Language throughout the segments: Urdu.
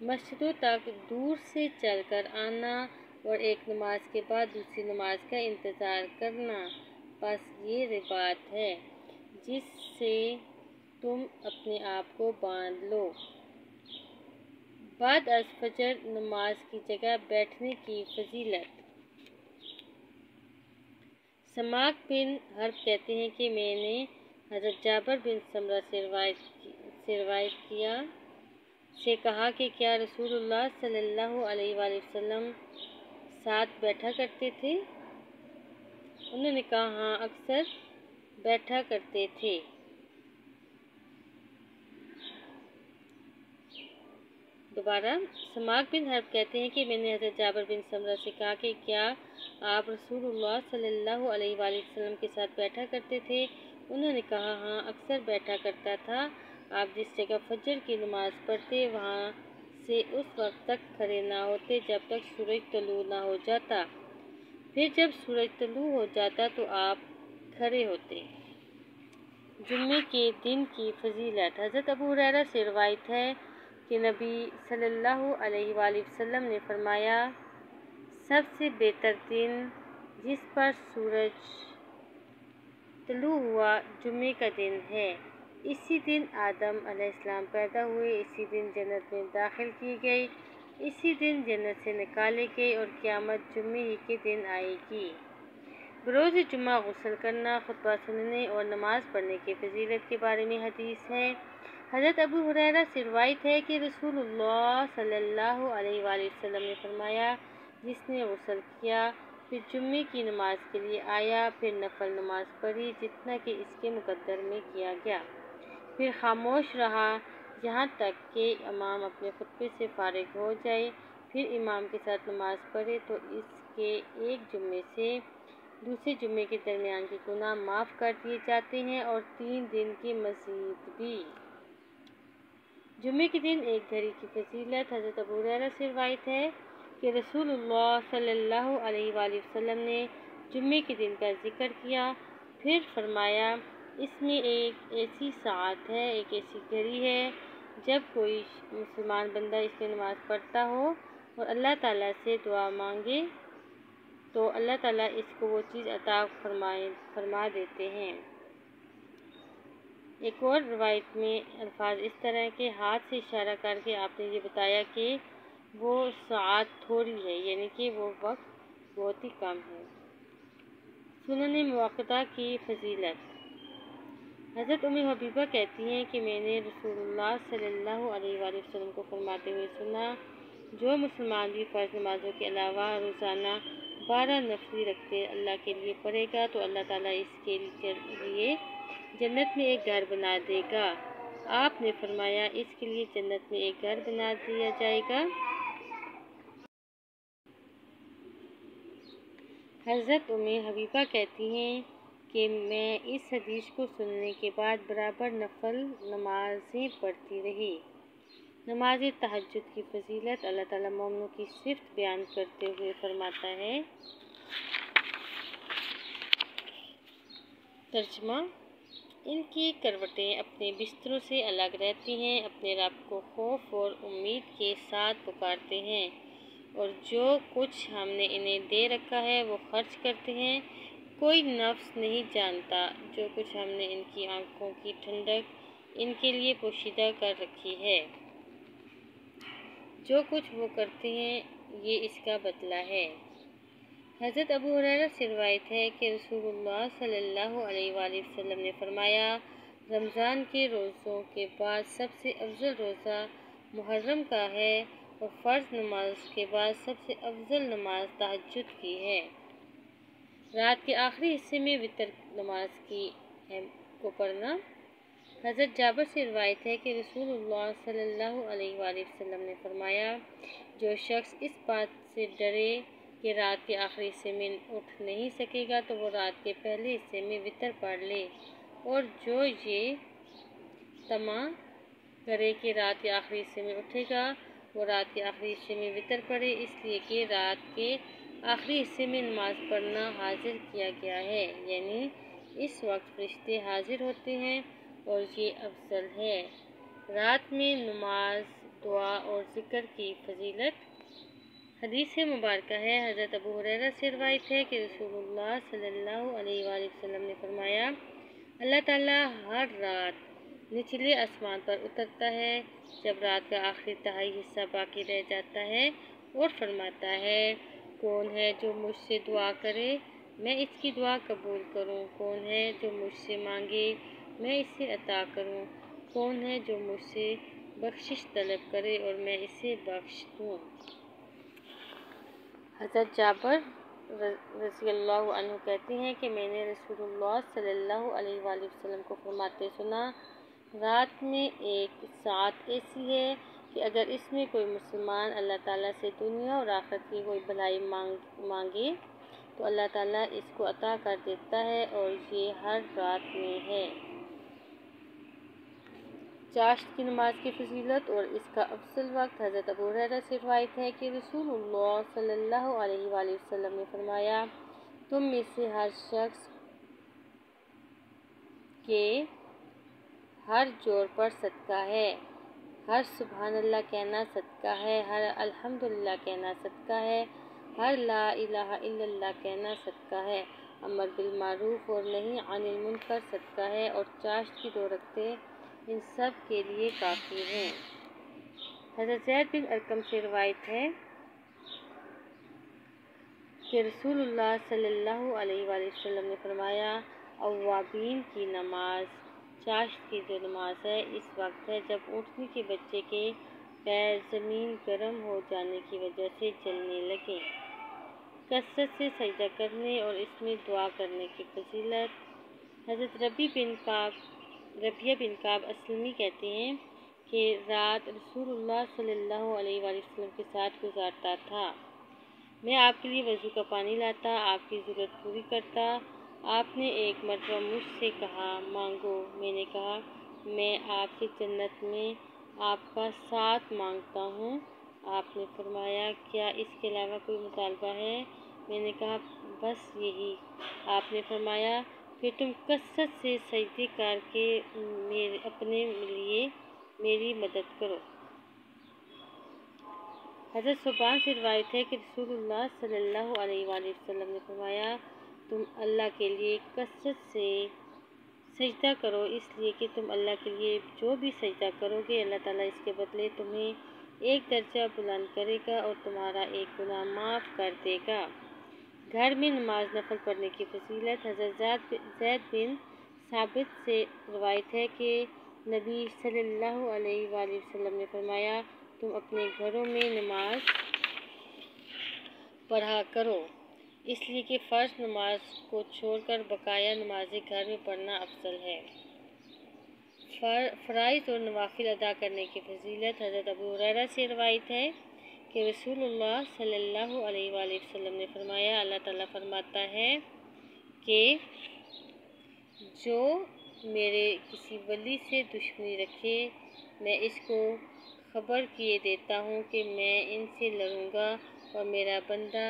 مسجدوں تک دور سے چل کر آنا اور ایک نماز کے بعد دوسری نماز کا انتظار کرنا، بس یہ رباط ہے جس سے تم اپنے آپ کو باندھ لو۔ بعد از فجر نماز کی جگہ بیٹھنے کی فضیلت۔ سماک بن حرب کہتے ہیں کہ میں نے حضرت جابر بن سمرہ سے روایت سے کہا کہ کیا رسول اللہ صلی اللہ علیہ وآلہ وسلم ساتھ بیٹھا کرتے تھے؟ انہوں نے کہا ہاں، اکثر بیٹھا کرتے تھے۔ سماک بن حرب کہتے ہیں کہ میں نے حضرت جابر بن سمرہ سے کہا کہ کیا آپ رسول اللہ صلی اللہ علیہ وآلہ وسلم کے ساتھ بیٹھا کرتے تھے؟ انہوں نے کہا ہاں، اکثر بیٹھا کرتا تھا۔ آپ جس جگہ فجر کی نماز پڑھتے وہاں سے اس وقت تک کھڑے نہ ہوتے جب تک سورج طلوع نہ ہو جاتا، پھر جب سورج طلوع ہو جاتا تو آپ کھڑے ہوتے۔ جمعے کے دن کی فضیلت۔ حضرت ابو ہریرہ سے روایت ہے کہ نبی صلی اللہ علیہ وآلہ وسلم نے فرمایا، سب سے بہتر دن جس پر سورج طلوع ہوا جمعے کا دن ہے۔ اسی دن آدم علیہ السلام پیدا ہوئے، اسی دن جنت میں داخل کی گئی، اسی دن جنت سے نکالے گئے اور قیامت جمعے ہی کے دن آئے گی۔ بروز جمعہ غسل کرنا، خطبہ سننے اور نماز پڑھنے کی فضیلت کے بارے میں حدیث ہے۔ حضرت ابو ہریرہ سے روایت ہے کہ رسول اللہ صلی اللہ علیہ وآلہ وسلم نے فرمایا، جس نے غسل کیا، پھر جمعے کی نماز کے لیے آیا، پھر نفل نماز پڑھی جتنا کہ اس کے مقدر میں کیا گیا، پھر خاموش رہا یہاں تک کہ امام اپنے خطبے سے فارغ ہو جائے، پھر امام کے ساتھ نماز پڑھے تو اس کے ایک جمعے سے دوسرے جمعے کے درمیان کے گناہ معاف کر دیے جاتے ہیں اور 3 دن کی مزید بھی۔ جمعے کے دن ایک گھڑی کی فضیلت۔ حضرت ابو ہریرہ سے روایت ہے کہ رسول اللہ صلی اللہ علیہ وآلہ وسلم نے جمعے کے دن کا ذکر کیا، پھر فرمایا، اس میں ایک ایسی ساعت ہے، ایک ایسی گھڑی ہے، جب کوئی مسلمان بندہ اس میں نماز پڑھتا ہو اور اللہ تعالیٰ سے دعا مانگے تو اللہ تعالیٰ اس کو وہ چیز عطا فرما دیتے ہیں۔ ایک اور روایت میں الفاظ اس طرح کے ہاتھ سے اشارہ کر کے آپ نے یہ بتایا کہ وہ ساعت تھوڑی ہے، یعنی کہ وہ وقت بہت ہی کم ہے۔ سنن مؤکدہ کی فضیلت۔ حضرت ام حبیبہ کہتی ہیں کہ میں نے رسول اللہ صلی اللہ علیہ وآلہ وسلم کو فرماتے ہوئے سنا، جو مسلمان بھی فرض نمازوں کے علاوہ روزانہ 12 نفلی رکعتیں اللہ کے لیے پڑھے گا تو اللہ تعالیٰ اس کے لیے جنت میں ایک گھر بنا دے گا۔ آپ نے فرمایا، اس کے لیے جنت میں ایک گھر بنا دیا جائے گا۔ حضرت ام حبیبہ کہتی ہیں کہ میں اس حدیث کو سننے کے بعد برابر نفل نمازیں پڑھتی رہی۔ نماز تہجد کی فضیلت۔ اللہ تعالیٰ مومنوں کی صفت بیان کرتے ہوئے فرماتا ہے، ترجمہ: ان کی کروٹیں اپنے بستروں سے الگ رہتی ہیں، اپنے رب کو خوف اور امید کے ساتھ پکارتے ہیں، اور جو کچھ ہم نے انہیں دے رکھا ہے وہ خرچ کرتے ہیں۔ کوئی نفس نہیں جانتا جو کچھ ہم نے ان کی آنکھوں کی ٹھنڈک ان کے لیے پوشیدہ کر رکھی ہے۔ جو کچھ وہ کرتے ہیں یہ اس کا بدلہ ہے۔ حضرت ابو ہریرہ سے روایت ہے کہ رسول اللہ صلی اللہ علیہ وآلہ وسلم نے فرمایا، رمضان کے روزوں کے بعد سب سے افضل روزہ محرم کا ہے اور فرض نماز کے بعد سب سے افضل نماز تہجد کی ہے۔ رات کے آخری حصے میں وتر نماز کو پڑھنا۔ حضرت جابر سے روایت ہے کہ رسول اللہ صلی اللہ علیہ وآلہ وسلم نے فرمایا، جو شخص اس بات سے ڈرے کہ رات کے آخری حصے میں اٹھ نہیں سکے گا تو وہ رات کے پہلے حصے میں وتر پڑھ لے، اور جو یہ طمع کرے کہ رات کے آخری حصے میں اٹھے گا وہ رات کے آخری حصے میں وتر پڑھے، اس لیے کہ رات کے آخری حصے میں نماز پڑھنا حاضر کیا گیا ہے، یعنی اس وقت فرشتے حاضر ہوتے ہیں اور یہ افضل ہے۔ رات میں نماز دعا اور ذکر کی فضیلت۔ حدیث مبارکہ ہے، حضرت ابو ہریرہ سے روایت ہے کہ رسول اللہ صلی اللہ علیہ وآلہ وسلم نے فرمایا، اللہ تعالیٰ ہر رات نچلے آسمان پر اترتا ہے جب رات کا آخری تہائی حصہ باقی رہ جاتا ہے اور فرماتا ہے، کون ہے جو مجھ سے دعا کرے میں اس کی دعا قبول کروں، کون ہے جو مجھ سے مانگے میں اسے عطا کروں، کون ہے جو مجھ سے بخشش طلب کرے اور میں اسے بخش دوں۔ حضرت جابر رضی اللہ عنہ کہتے ہیں کہ میں نے رسول اللہ صلی اللہ علیہ وآلہ وسلم کو فرماتے سنا، رات میں ایک ساعت ایسی ہے کہ اگر اس میں کوئی مسلمان اللہ تعالیٰ سے دنیا اور آخرت کی کوئی بھلائی مانگے تو اللہ تعالیٰ اس کو عطا کر دیتا ہے، اور یہ ہر رات میں ہے۔ چاشت کی نماز کی فضیلت اور اس کا افضل وقت۔ حضرت ابو ہریرہ سے روایت ہے کہ رسول اللہ صلی اللہ علیہ وآلہ وسلم نے فرمایا، تم میں سے ہر شخص کے ہر جوڑ پر صدقہ ہے، ہر سبحان اللہ کہنا صدقہ ہے، ہر الحمدللہ کہنا صدقہ ہے، ہر لا الہ الا اللہ کہنا صدقہ ہے، امر بالمعروف اور نہی عن المنکر صدقہ ہے، اور چاشت کی 2 رکعتیں ان سب کے لیے کافی ہیں۔ حضرت زید بن ارقم سے روایت ہے کہ رسول اللہ صلی اللہ علیہ وآلہ وسلم نے فرمایا، اوابین کی نماز چاشت کی جو نماز ہے اس وقت ہے جب اونٹنی کے بچے کے پیر زمین گرم ہو جانے کی وجہ سے جلنے لگیں۔ کثرت سے سجدہ کرنے اور اس میں دعا کرنے کی فضیلت۔ حضرت ربیہ بن کعب اسلمی کہتے ہیں کہ رات رسول اللہ صلی اللہ علیہ وآلہ وسلم کے ساتھ گزارتا تھا، میں آپ کے لیے وضو کا پانی لاتا، آپ کی ضرورت پوری کرتا، آپ نے ایک مرتبہ مجھ سے کہا مانگو، میں نے کہا میں آپ سے جنت میں آپ کا ساتھ مانگتا ہوں، آپ نے فرمایا کیا اس کے علاوہ کوئی مطالبہ ہے، میں نے کہا بس یہی، آپ نے فرمایا پھر تم کثرت سے سجدے کر کے اپنے لیے میری مدد کرو۔ حضرت ثوبان سے روایت ہے کہ رسول اللہ صلی اللہ علیہ وآلہ وسلم نے فرمایا، تم اللہ کے لیے کثرت سے سجدہ کرو، اس لیے کہ تم اللہ کے لیے جو بھی سجدہ کرو گے اللہ تعالیٰ اس کے بدلے تمہیں ایک درجہ بلند کرے گا اور تمہارا ایک گناہ معاف کر دے گا۔ گھر میں نماز نفل پڑھنے کی فضیلت۔ حضرت زید بن ثابت سے روایت ہے کہ نبی صلی اللہ علیہ وآلہ وسلم نے فرمایا، تم اپنے گھروں میں نماز پڑھا کرو، اس لیے کہ فرض نماز کو چھوڑ کر بقیہ نمازیں گھر میں پڑھنا افضل ہے۔ فرائض اور نوافل ادا کرنے کی فضیلت۔ حضرت ابو ہریرہ سے روایت ہے کہ رسول اللہ صلی اللہ علیہ وآلہ وسلم نے فرمایا، اللہ تعالیٰ فرماتا ہے کہ جو میرے کسی ولی سے دشمنی رکھے میں اس کو خبر کیے دیتا ہوں کہ میں ان سے لڑوں گا، اور میرا بندہ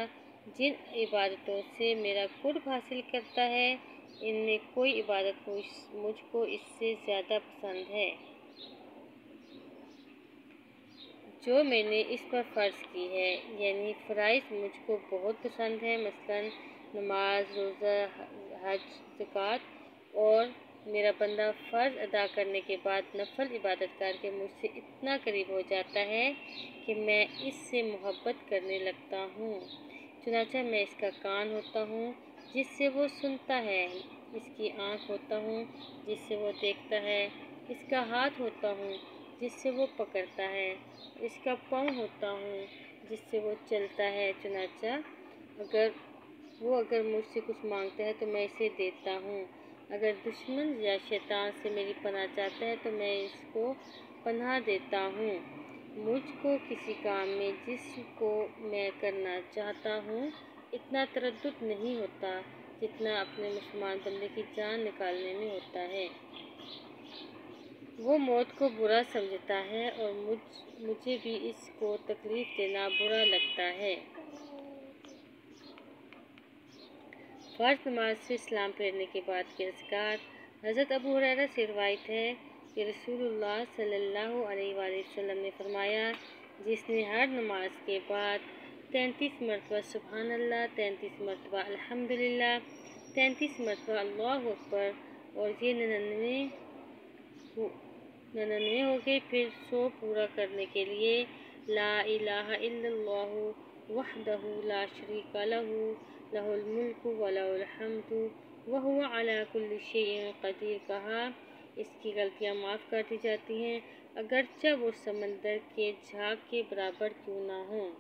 جن عبادتوں سے میرا قرب حاصل کرتا ہے ان میں کوئی عبادت مجھ کو اس سے زیادہ پسند ہے جو میں نے اس پر فرض کی ہے، یعنی فرائض مجھ کو بہت پسند ہے، مثلاً نماز، روزہ، حج، زکوٰۃ، اور میرا بندہ فرض ادا کرنے کے بعد نفل عبادت کر کے مجھ سے اتنا قریب ہو جاتا ہے کہ میں اس سے محبت کرنے لگتا ہوں، چنانچہ میں اس کا کان ہوتا ہوں جس سے وہ سنتا ہے، اس کی آنکھ ہوتا ہوں جس سے وہ دیکھتا ہے، اس کا ہاتھ ہوتا ہوں جس سے وہ پکڑتا ہے، اس کا پاؤں ہوتا ہوں جس سے وہ چلتا ہے، چنانچہ اگر مجھ سے کچھ مانگتا ہے تو میں اسے دیتا ہوں، اگر دشمن یا شیطان سے میری پناہ چاہتا ہے تو میں اس کو پناہ دیتا ہوں، مجھ کو کسی کام میں جس کو میں کرنا چاہتا ہوں اتنا تردد نہیں ہوتا جتنا اپنے مسلمان بندے کی جان نکالنے میں ہوتا ہے، وہ موت کو برا سمجھتا ہے اور مجھے بھی اس کو تکلیف دینا برا لگتا ہے۔ فرض نماز سے سلام پھیرنے کے بعد کے اذکار۔ حضرت ابو ہریرہ سے روایت ہے کہ رسول اللہ صلی اللہ علیہ وآلہ وسلم نے فرمایا، جس نے ہر نماز کے بعد 33 مرتبہ سبحان اللہ، 33 مرتبہ الحمدللہ، 33 مرتبہ اللہ اکبر اور یہ 99 ہو گئے، پھر 100 پورا کرنے کے لیے لا الہ الا اللہ وحدہ لا شریک لہ لہ الملک ولہ الحمد وہو علی کل شیء قدیر کہا، اس کی غلطیاں معاف کر دی جاتی ہیں، اگرچہ وہ سمندر کے جھاگ کے برابر کیوں نہ ہوں۔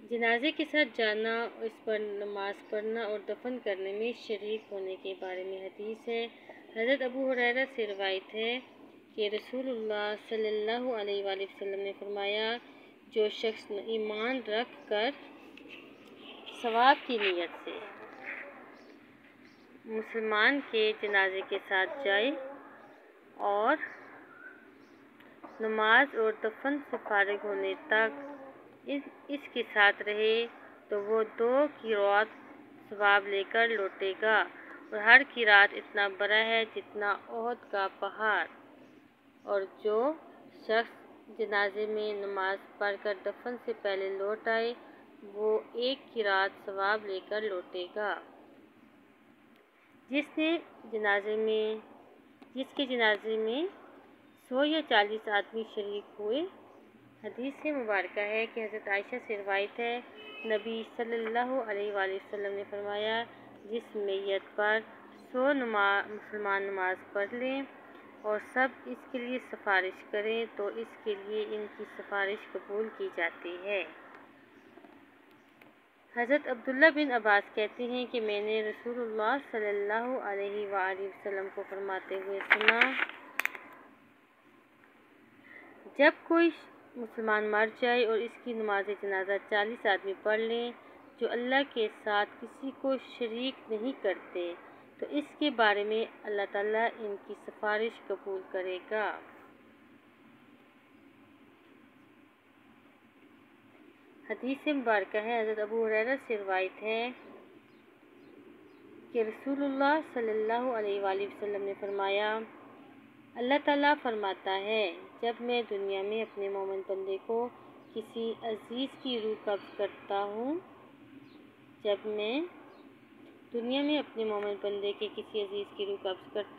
جنازے کے ساتھ جانا، اس پر نماز پڑھنا اور دفن کرنے میں شریک ہونے کے بارے میں حدیث ہے۔ حضرت ابو ہریرہ سے روایت ہے کہ رسول اللہ صلی اللہ علیہ وآلہ وسلم نے فرمایا، جو شخص ایمان رکھ کر ثواب کی نیت سے مسلمان کے جنازے کے ساتھ جائے اور نماز اور دفن سے فارغ ہونے تک اس کے ساتھ رہے تو وہ 2 قیرات ثواب لے کر لوٹے گا، اور ہر قیرات اتنا بڑا ہے جتنا احد کا پہاڑ، اور جو شخص جنازے میں نماز پڑھ کر دفن سے پہلے لوٹ آئے وہ 1 قیرات ثواب لے کر لوٹے گا۔ جس کے جنازے میں 100 یا 40 آدمی شریک ہوئے۔ حدیث مبارکہ ہے کہ حضرت عائشہ سے روایت ہے، نبی صلی اللہ علیہ وآلہ وسلم نے فرمایا، جس میت پر 100 مسلمان نماز پڑھ لیں اور سب اس کے لیے سفارش کریں تو اس کے لیے ان کی سفارش قبول کی جاتی ہے۔ حضرت عبداللہ بن عباس کہتے ہیں کہ میں نے رسول اللہ صلی اللہ علیہ وآلہ وسلم کو فرماتے ہوئے سنا، جب کوئی مسلمان مر جائے اور اس کی نماز جنازہ 40 آدمی پڑھ لیں جو اللہ کے ساتھ کسی کو شریک نہیں کرتے تو اس کے بارے میں اللہ تعالیٰ ان کی سفارش قبول کرے گا۔ حدیث مبارکہ ہے، حضرت ابو ہریرہ سے روایت ہے کہ رسول اللہ صلی اللہ علیہ وآلہ وسلم نے فرمایا، اللہ تعالیٰ فرماتا ہے، جب میں دنیا میں اپنے مومن بندے کو کسی عزیز کی روح قبض کرتا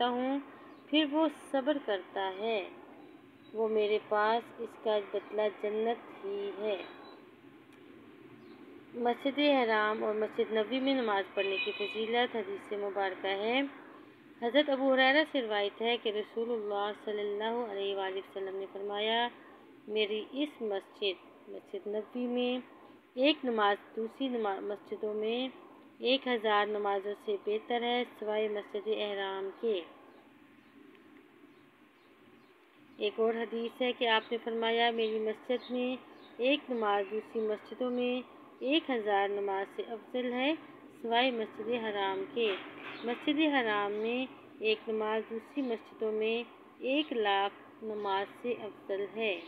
ہوں پھر وہ صبر کرتا ہے، وہ میرے پاس اس کا بدلہ جنت ہی ہے۔ مسجد حرام اور مسجد نبوی میں نماز پڑھنے کی فضیلت۔ حدیث مبارکہ ہے، حضرت ابو ہریرہ سے روایت ہے کہ رسول اللہ صلی اللہ علیہ وآلہ وسلم نے فرمایا، میری اس مسجد نبوی میں ایک نماز دوسری مسجدوں میں 1000 نمازوں سے بہتر ہے سوائے مسجد حرام کے۔ ایک اور حدیث ہے کہ آپ نے فرمایا، میری مسجد میں ایک نماز دوسری مسجدوں میں 1000 نماز سے افضل ہے سوائے مسجد حرام کے۔ مسجد حرام میں ایک نماز دوسری مسجدوں میں 1,00,000 نماز سے افضل ہے۔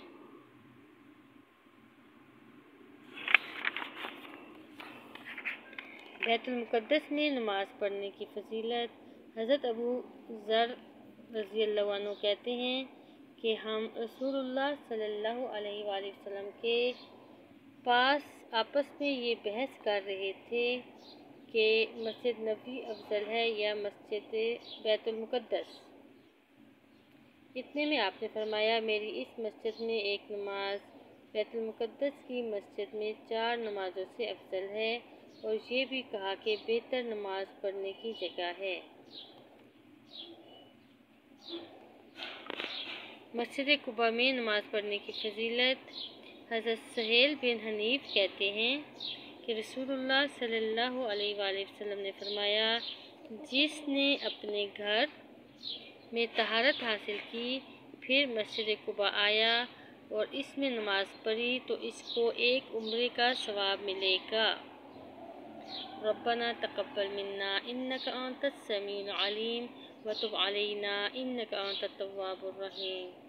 بیت المقدس میں نماز پڑھنے کی فضیلت۔ حضرت ابو ذر رضی اللہ عنہ کہتے ہیں کہ ہم رسول اللہ صلی اللہ علیہ وآلہ وسلم کے پاس آپس میں یہ بحث کر رہے تھے کہ مسجد نبوی افضل ہے یا مسجد بیت المقدس۔ اتنے میں آپ نے فرمایا، میری اس مسجد میں ایک نماز بیت المقدس کی مسجد میں 4 نمازوں سے افضل ہے، اور یہ بھی کہا کہ بہتر نماز پڑھنے کی جگہ ہے۔ مسجد قباء میں نماز پڑھنے کی فضیلت۔ حضرت سہیل بن حنیف کہتے ہیں کہ رسول اللہ صلی اللہ علیہ وآلہ وسلم نے فرمایا، جس نے اپنے گھر میں طہارت حاصل کی پھر مسجد قباء آیا اور اس میں نماز پڑھی تو اس کو ایک عمرے کا ثواب ملے گا۔ ربنا تقبل منا انک انت السمیع العلیم وتب علینا انک انت التواب الرحیم۔